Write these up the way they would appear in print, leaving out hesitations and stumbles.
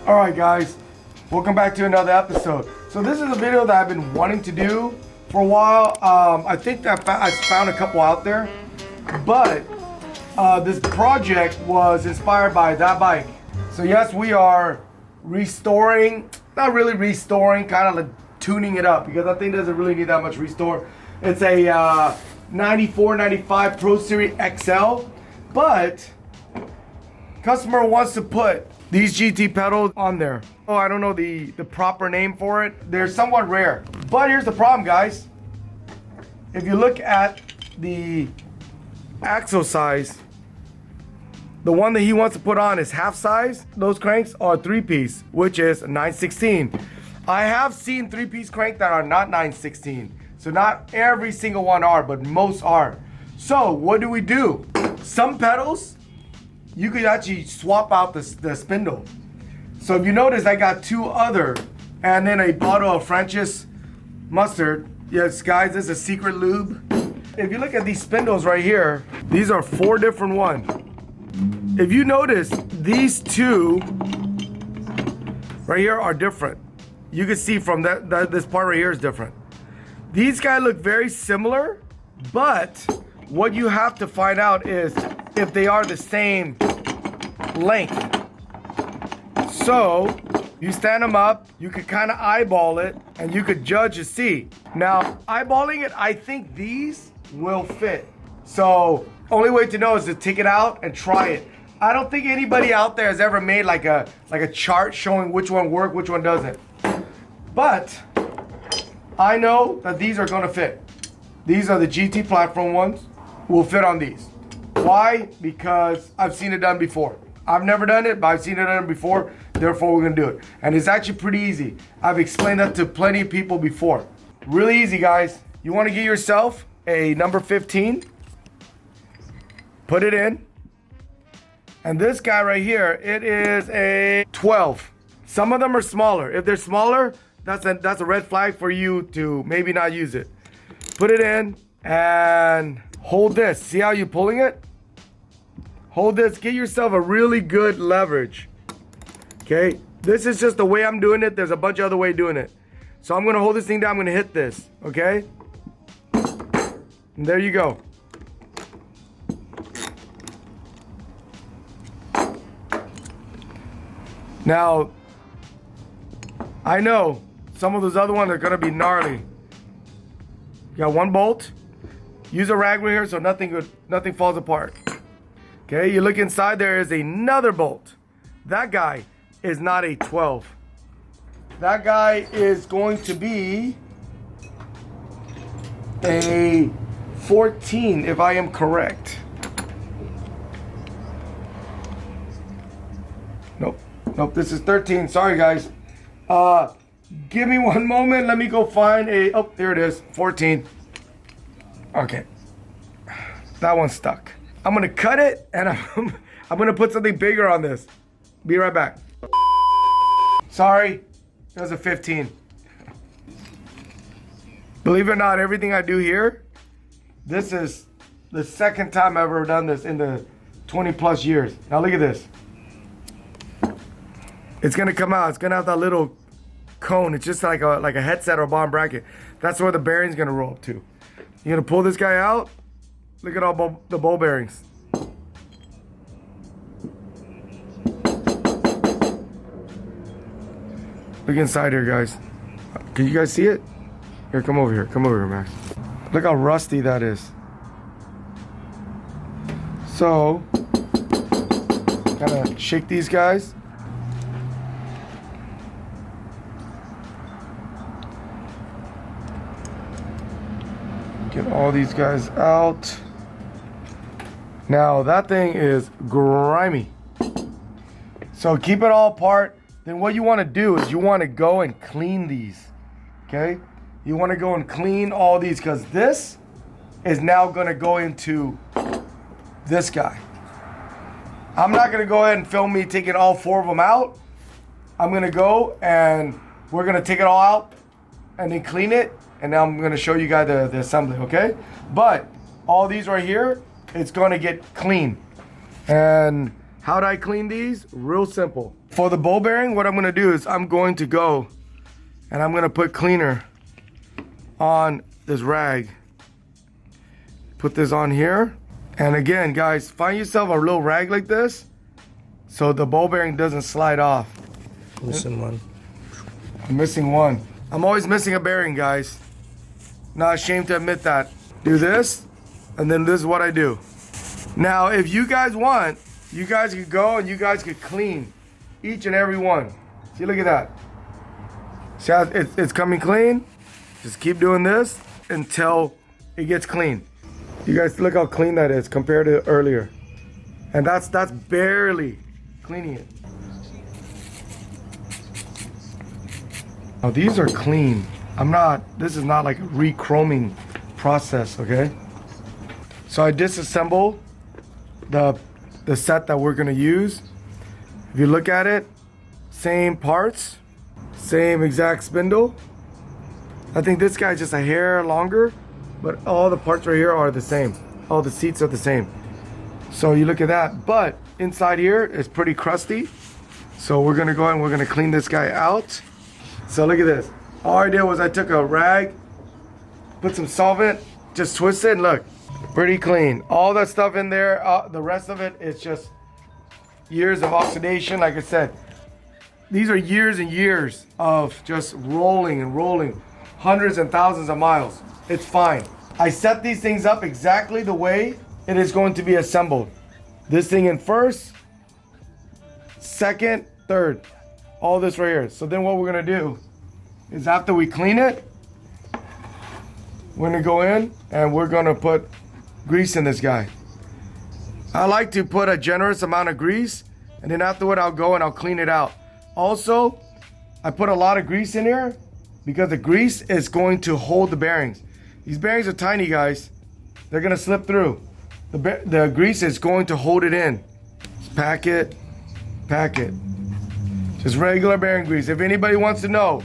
Alright guys, welcome back to another episode. So this is a video that I've been wanting to do for a while. I think that I found a couple out there, but this project was inspired by that bike. So yes, we are restoring, not really restoring, kind of like tuning it up, because I think it doesn't really need that much restore. It's a 94, 95 Pro Series XL, but customer wants to put these GT pedals on there. Oh, I don't know the proper name for it. They're somewhat rare. But here's the problem, guys. If you look at the axle size, the one that he wants to put on is half size. Those cranks are 3-piece, which is 9/16. I have seen 3-piece crank that are not 9/16. So not every single one are, but most are. So what do? Some pedals, you could actually swap out the spindle. So if you notice, I got 2 other, and then a bottle of French's mustard. Yes, guys, this is a secret lube. If you look at these spindles right here, these are 4 different ones. If you notice, these 2 right here are different. You can see from this part right here is different. These guys look very similar, but what you have to find out is if they are the same length. So you stand them up, you could kind of eyeball it, and you could judge to see. Now, eyeballing it, I think these will fit. So only way to know is to take it out and try it. I don't think anybody out there has ever made like a chart showing which one works, which one doesn't. But I know that these are gonna fit. These are the GT platform ones, will fit on these. Why? Because I've seen it done before. I've never done it, but I've seen it done before, therefore we're gonna do it. And it's actually pretty easy. I've explained that to plenty of people before. Really easy, guys. You wanna get yourself a number 15, put it in, and this guy right here, it is a 12. Some of them are smaller. If they're smaller, that's a red flag for you to maybe not use it. Put it in and hold this. See how you're pulling it? Hold this. Get yourself a really good leverage. Okay? This is just the way I'm doing it. There's a bunch of other ways of doing it. So I'm going to hold this thing down. I'm going to hit this. Okay? And there you go. Now, I know some of those other ones are gonna be gnarly. You got 1 bolt. Use a rag right here so nothing falls apart. Okay, you look inside, there is another bolt. That guy is not a 12. That guy is going to be a 14, if I am correct. Nope, this is 13. Sorry, guys. Give me 1 moment. Let me go find a... Oh, there it is. 14. Okay. That one's stuck. I'm going to cut it, and I'm going to put something bigger on this. Be right back. Sorry. It was a 15. Believe it or not, everything I do here, this is the second time I've ever done this in the 20 plus years. Now look at this. It's gonna come out. It's gonna have that little cone. It's just like a headset or a bottom bracket. That's where the bearing's gonna roll up to. You're gonna pull this guy out. Look at all the ball bearings. Look inside here, guys. Can you guys see it? Here, come over here. Come over here, Max. Look how rusty that is. So, kind of shake these guys. Get all these guys out. Now that thing is grimy. So keep it all apart. Then what you want to do is you want to go and clean these. Okay? You want to go and clean all these, because this is now going to go into this guy. I'm not going to go ahead and film me taking all 4 of them out. I'm going to go and we're going to take it all out and then clean it. And now I'm going to show you guys the assembly, okay? But all these right here, it's going to get clean. And how do I clean these? Real simple. For the ball bearing, what I'm gonna do is I'm going to go and I'm gonna put cleaner on this rag. Put this on here. And again, guys, find yourself a little rag like this so the ball bearing doesn't slide off. Missing one. I'm missing one. I'm always missing a bearing, guys. Not ashamed to admit that. Do this, and then this is what I do. Now, if you guys want, you guys could go and you guys could clean each and every one. See, look at that. See how it's coming clean? Just keep doing this until it gets clean. You guys look how clean that is compared to earlier. And that's barely cleaning it. Now these are clean. This is not like a re-chroming process, okay? So I disassemble the set that we're gonna use. If you look at it, same parts, same exact spindle. I think this guy's just a hair longer, but all the parts right here are the same. All the seats are the same. So you look at that, but inside here is pretty crusty. So we're gonna go and we're gonna clean this guy out. So look at this. All I did was I took a rag, put some solvent, just twist it, and look, pretty clean. All that stuff in there, the rest of it is just years of oxidation. Like I said, these are years and years of just rolling and rolling, hundreds and thousands of miles. It's fine. I set these things up exactly the way it is going to be assembled. This thing in first, second, third, all this right here. So then what we're gonna do is after we clean it, we're gonna go in and we're gonna put grease in this guy. I like to put a generous amount of grease, and then afterward I'll go and I'll clean it out. Also, I put a lot of grease in here because the grease is going to hold the bearings. These bearings are tiny, guys. They're gonna slip through. The grease is going to hold it in. Just pack it. Just regular bearing grease. If anybody wants to know,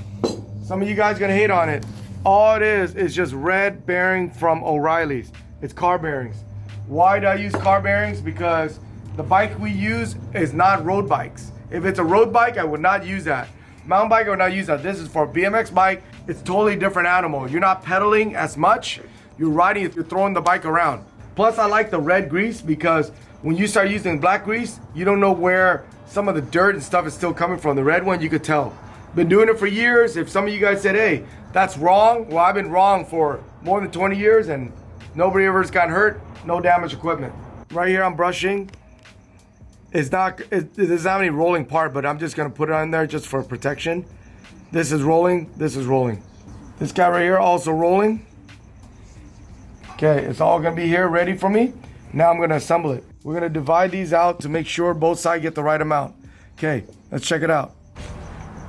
some of you guys are gonna hate on it. All it is just red bearing from O'Reilly's. It's car bearings. Why do I use car bearings? Because the bike we use is not road bikes. If it's a road bike, I would not use that. Mountain bike, I would not use that. This is for a BMX bike. It's totally different animal. You're not pedaling as much. You're riding, you're throwing the bike around. Plus, I like the red grease because when you start using black grease, you don't know where some of the dirt and stuff is still coming from. The red one, you could tell. Been doing it for years. If some of you guys said, hey, that's wrong, well, I've been wrong for more than 20 years and nobody ever's got hurt, no damage equipment. Right here, I'm brushing. There's not any rolling part, but I'm just gonna put it on there just for protection. This is rolling, this is rolling. This guy right here also rolling. Okay, it's all gonna be here ready for me. Now I'm gonna assemble it. We're gonna divide these out to make sure both sides get the right amount. Okay, let's check it out.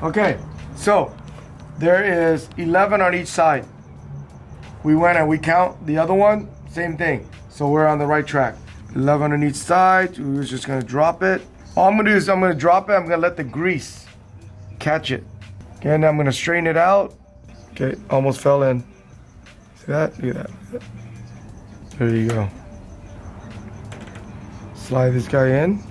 Okay, so there is 11 on each side. We went and we count the other one, same thing. So we're on the right track. 11 on each side. We're just gonna drop it. All I'm gonna do is I'm gonna drop it. I'm gonna let the grease catch it. Okay, and I'm gonna straighten it out. Okay, almost fell in. See that? Look at that. There you go. Slide this guy in.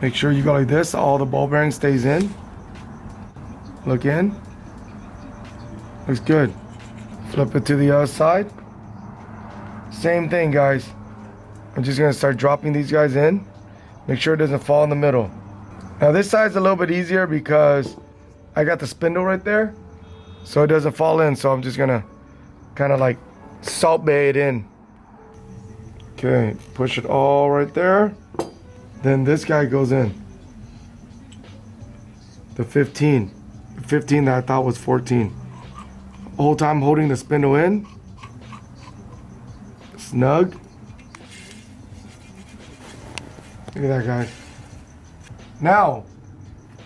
Make sure you go like this. All the ball bearing stays in. Look in. Looks good. Flip it to the other side. Same thing, guys. I'm just gonna start dropping these guys in. Make sure it doesn't fall in the middle. Now this side's a little bit easier because I got the spindle right there, so it doesn't fall in. So I'm just gonna kind of like salt bay it in. Okay, push it all right there. Then this guy goes in. The 15. The 15 that I thought was 14. The whole time holding the spindle in. Snug. Look at that, guys. Now,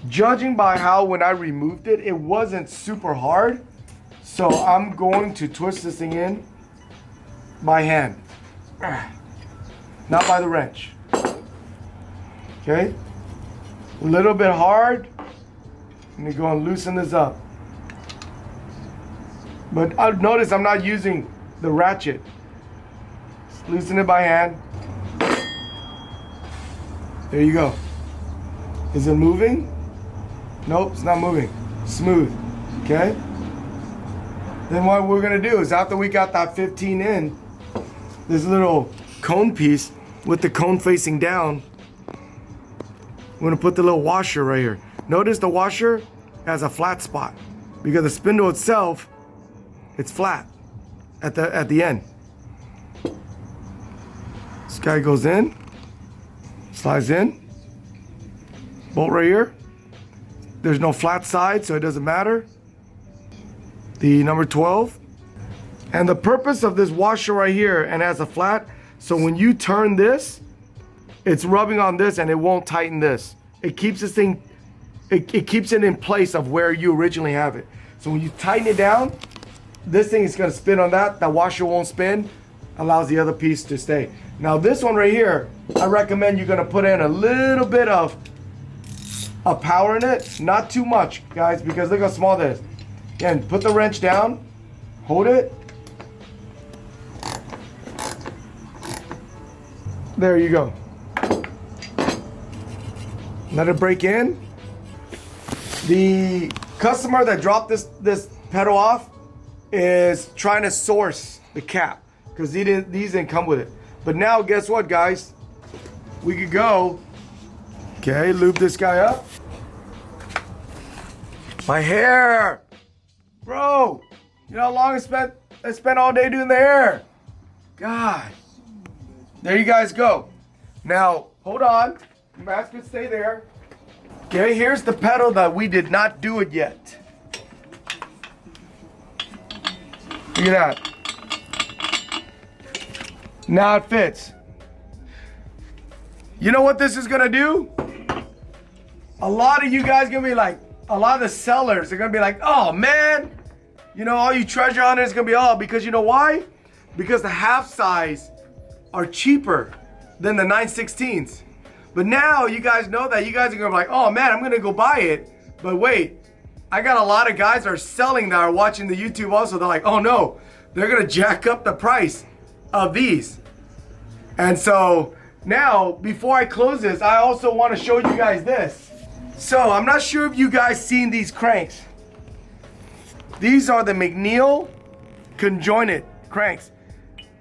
judging by how when I removed it, it wasn't super hard. So I'm going to twist this thing in by hand. Not by the wrench. Okay? A little bit hard. Let me go and loosen this up. But I'll notice I'm not using the ratchet. loosen it by hand. There you go. Is it moving? Nope, it's not moving. Smooth, okay? Then what we're gonna do is after we got that 15 in, this little cone piece with the cone facing down, we're gonna put the little washer right here. Notice the washer has a flat spot because the spindle itself, it's flat at the end. This guy goes in, slides in, bolt right here. There's no flat side, so it doesn't matter. The number 12. And the purpose of this washer right here, and has a flat, so when you turn this, it's rubbing on this and it won't tighten this. It keeps this thing, it keeps it in place of where you originally have it. So when you tighten it down, this thing is gonna spin on that washer won't spin, allows the other piece to stay. Now this one right here, I recommend you're gonna put in a little bit of power in it, not too much, guys, because look how small this is. Again, put the wrench down, hold it. There you go. Let it break in. The customer that dropped this pedal off is trying to source the cap because these didn't come with it. But now guess what, guys? We could go, okay, lube this guy up. My hair, bro. You know how long I spent all day doing the hair? God. There you guys go. Now, hold on. The mask can stay there. Okay, here's the pedal that we did not do it yet. Look at that. Now it fits. You know what this is gonna do? A lot of you guys gonna be like, a lot of the sellers are gonna be like, oh man, you know, all you treasure hunters is gonna be, oh, because you know why? Because the half size are cheaper than the 9/16s. But now you guys know that. You guys are gonna be like, oh man, I'm gonna go buy it. But wait, I got a lot of guys that are selling that are watching the YouTube also. They're like, oh no, they're gonna jack up the price of these. And so now, before I close this, I also wanna show you guys this. So I'm not sure if you guys seen these cranks. These are the McNeil conjointed cranks.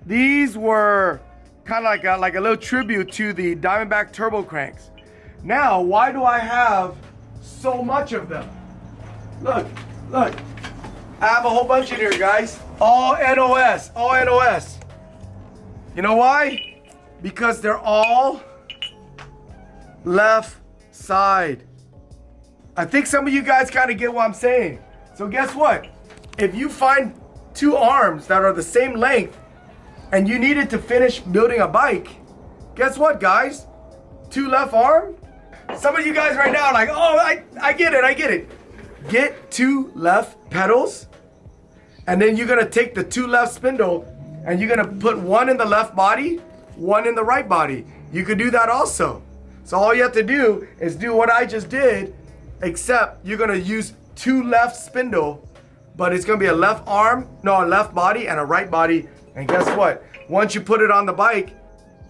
These were kind of like a little tribute to the Diamondback turbo cranks. Now, why do I have so much of them? Look. I have a whole bunch in here, guys. All NOS, all NOS. You know why? Because they're all left side. I think some of you guys kind of get what I'm saying. So guess what? If you find two arms that are the same length and you needed to finish building a bike, guess what, guys? Two left arm. Some of you guys right now are like, oh, I get it. Get two left pedals, and then you're gonna take the two left spindle and you're gonna put one in the left body, one in the right body. You could do that also. So all you have to do is do what I just did, except you're gonna use two left spindle, but it's gonna be a left arm, no, a left body and a right body. And guess what? Once you put it on the bike,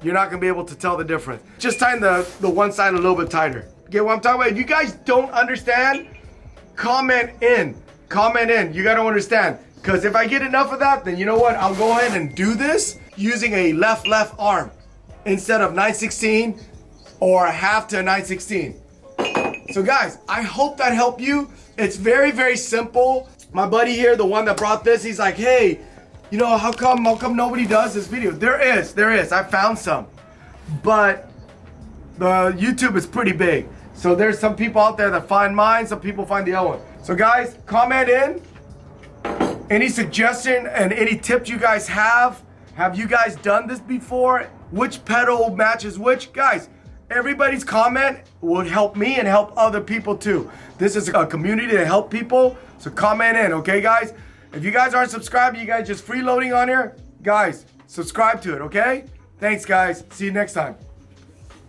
you're not gonna be able to tell the difference. Just tighten the one side a little bit tighter. Get what I'm talking about? If you guys don't understand, comment in. You gotta understand. Because if I get enough of that, then you know what? I'll go ahead and do this using a left arm instead of 9/16 or a half to a 9/16. So guys, I hope that helped you. It's very, very simple. My buddy here, the one that brought this, he's like, hey, you know, how come nobody does this video? There is, I found some. But the YouTube is pretty big. So there's some people out there that find mine, some people find the other one. So guys, comment in any suggestion and any tips you guys have. Have you guys done this before? Which pedal matches which? Guys, everybody's comment would help me and help other people too. This is a community to help people, so comment in, okay guys? If you guys aren't subscribed, you guys just freeloading on here, guys, subscribe to it, okay? Thanks guys, see you next time.